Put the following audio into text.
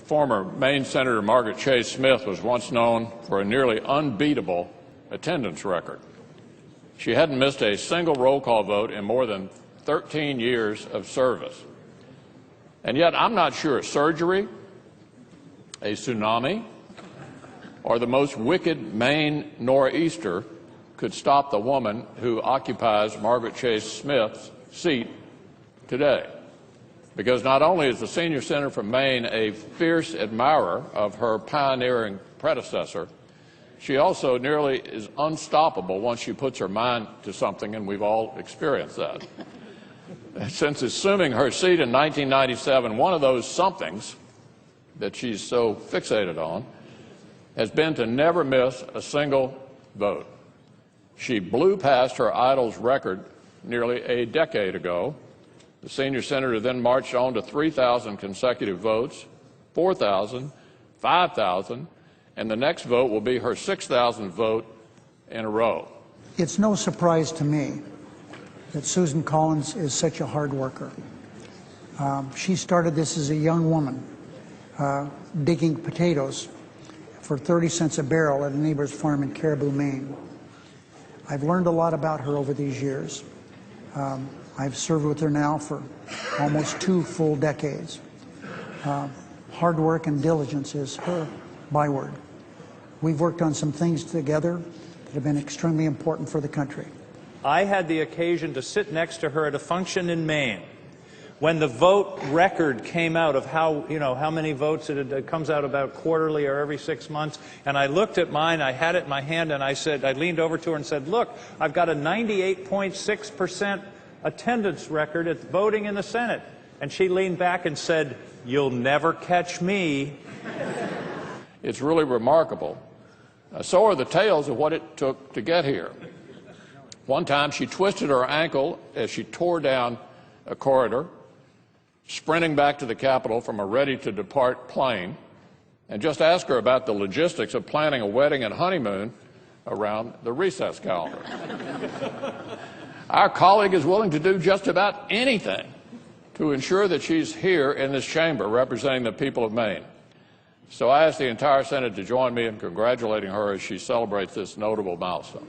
former Maine Senator Margaret Chase Smith was once known for a nearly unbeatable attendance record. She hadn't missed a single roll call vote in more than 13 years of service. And yet I'm not sure surgery, a tsunami, or the most wicked Maine nor'easter could stop the woman who occupies Margaret Chase Smith's seat today. Because not only is the senior senator from Maine a fierce admirer of her pioneering predecessor, she also nearly is unstoppable once she puts her mind to something, and we've all experienced that. Since assuming her seat in 1997, one of those somethings that she's so fixated on has been to never miss a single vote. She blew past her idol's record nearly a decade ago. The senior senator then marched on to 3,000 consecutive votes, 4,000, 5,000, and the next vote will be her 6,000th vote in a row. It's no surprise to me that Susan Collins is such a hard worker. She started this as a young woman, digging potatoes for 30 cents a barrel at a neighbor's farm in Caribou, Maine. I've learned a lot about her over these years. I've served with her now for almost 2 full decades. Hard work and diligence is her byword. We've worked on some things together that have been extremely important for the country. I had the occasion to sit next to her at a function in Maine when the vote record came out of how many votes it comes out about quarterly or every 6 months, and I looked at mine, I had it in my hand, and I leaned over to her and said, look, I've got a 98.6% attendance record at voting in the Senate. And she leaned back and said, you'll never catch me. It's really remarkable. So are the tales of what it took to get here. One time she twisted her ankle as she tore down a corridor, sprinting back to the Capitol from a ready-to-depart plane, and just ask her about the logistics of planning a wedding and honeymoon around the recess calendar. Our colleague is willing to do just about anything to ensure that she's here in this chamber representing the people of Maine. So I ask the entire Senate to join me in congratulating her as she celebrates this notable milestone.